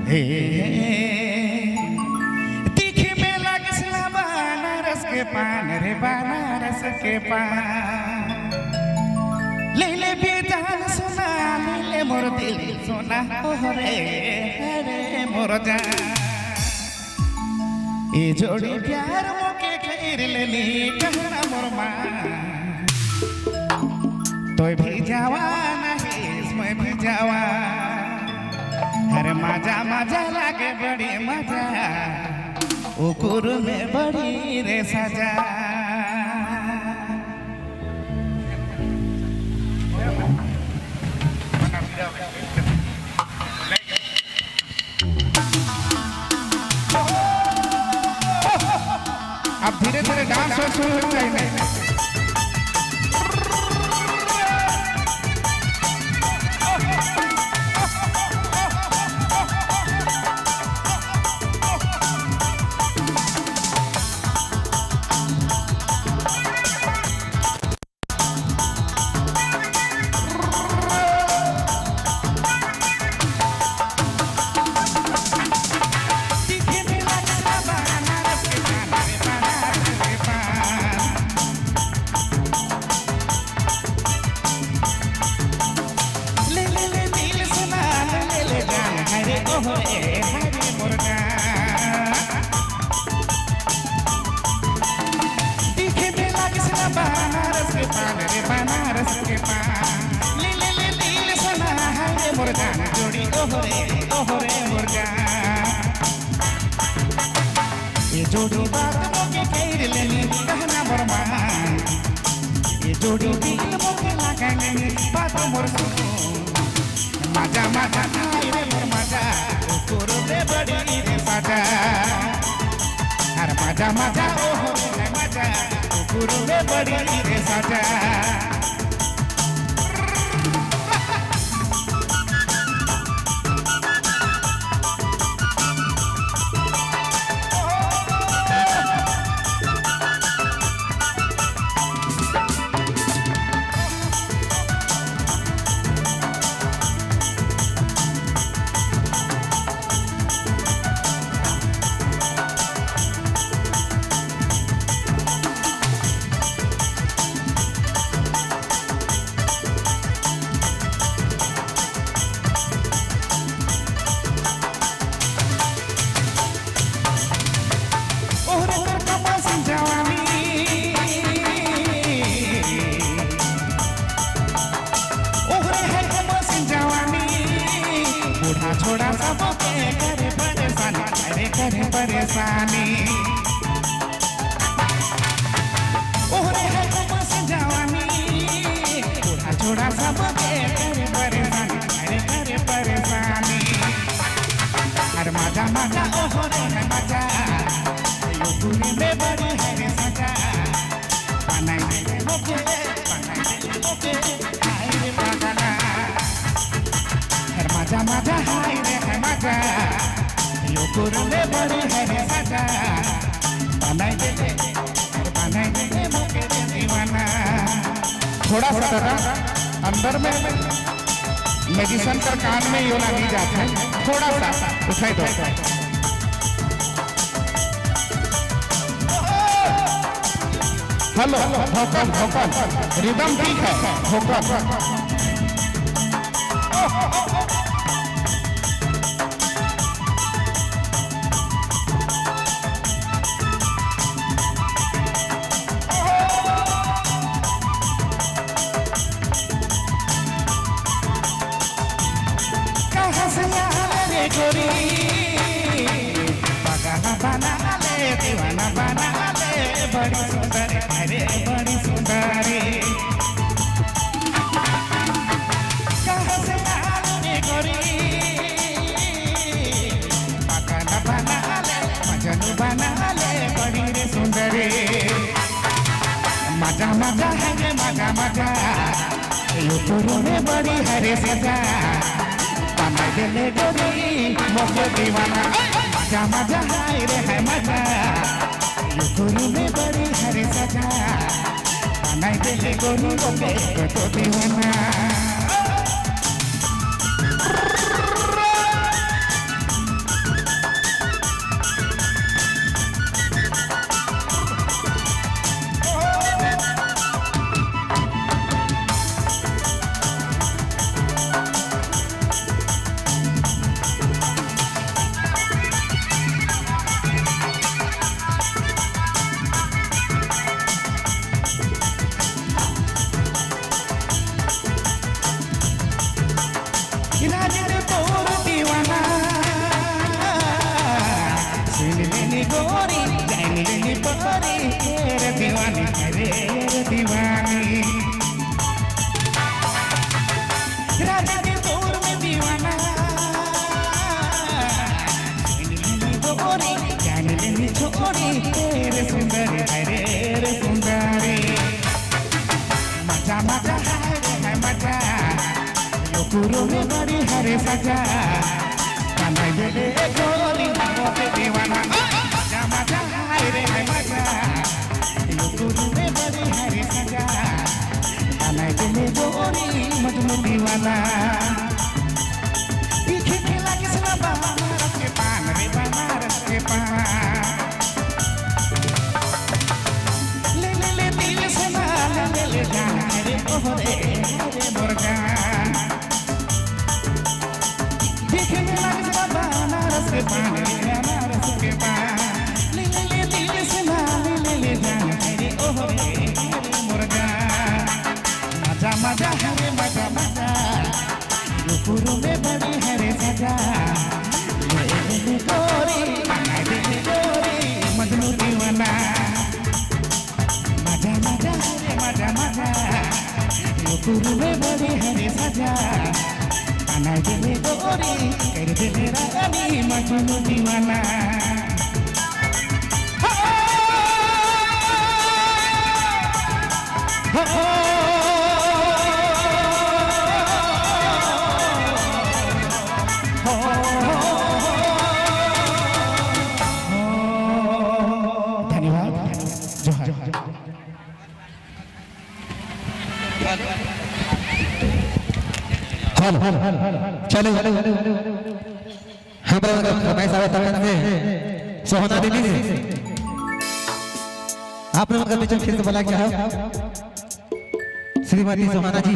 हे तीखे में लगसला बनारस के पान रे बनारस के पान ले ले बेजान सोना ले ले मोर दिल सोना ओरे रे मोर जान ए जोड़ी प्यार मोके खैर लेली कहना मोर मां तोय भी जवान है इसमें भी जवान अरे मजा मजा लागे बड़ी मजा उकुर में बड़ी रे सजा अब धीरे धीरे डांस शुरू हो जाएगा बनारस के पान रे बनारस के पान ले ले ले दिल सोना है मोर जान जोड़ी ओहरे मोर जान ये जोड़ी बात मोके कह लेनी कहना मोर मान ये जोड़ी दिल मोके लगाएंगे बात मोर सुनो मजा मजा आई रे मोर मजा तोर दे बड़ी रे सजा हर मजा मजा ओहरे मजा गुरु में बड़ी रे सजा छोड़ा सब करे परेशानी करे परेशानी ओरे है मस जवानी छोड़ा छोड़ा सब करे परेशानी करे परेशानी हर मजा मजा ओरे है मजा यो पूरी में बड़ी है रे सजा बनाई दे मोके आई रे पागला मजा मजा हाय रे है मजा यो गुरु में बड़ी है रे सजा बनाई दे मोके रे दीवाना थोड़ा सा दादा अंदर में मेडिसिन कर कान में योला नहीं जाता है थोड़ा सा उठाई दो हेलो भोकल रिदम ठीक है भोकल गोरी पगला बना ले दीवाना बना ले बड़ी सुंदर अरे बड़ी सुंदरी कहाँ से आने गोरी पगला बना ले मजनू बना ले बड़ी रे सुंदरी मजा मजा है ये मजा मजा यो पूरी में बड़ी हरे सजा बनाई दे ले गोरी मोके दीवाना मजा मजा हाय रे है मजा यो गोरी में बड़ी हरे सजा बनाई दे ले गोरी मोके तो दीवाना जोड़ी रे सुंदरी रे सुंदरी मजा मजा है मजा यो कुरो में बड़ी हरे सजा कन्हई दिले गोरी मोते दीवाना मजा मजा है मजा यो कुरो में बड़ी हरे सजा कन्हई दिले गोरी मजनू दीवाना पीछे खेला किसना बनारस के पान रे बनारस के पान ले ले ले दिल से ना ले ले जान रे ओरे रे मुर्गा पीछे खेला किसना बनारस के पान रे बनारस के पान ले ले ले दिल से ना ले जान रे ओरे रे मुर्गा मजा मजा है मजा मजा गुरु में बड़ी हरे सजा ले गोरी मजनू दीवाना मजा मजा हरे मजा मजा गुरु में बड़ी हरे सजा कन्हई दिले गोरी कर दिले रानी मजनू दीवाना चलो हमारे फरमाइश आवे तब से सोहना दीदी से आप लोगों का बीच में फिर से बोला गया है श्रीमती सोहना जी।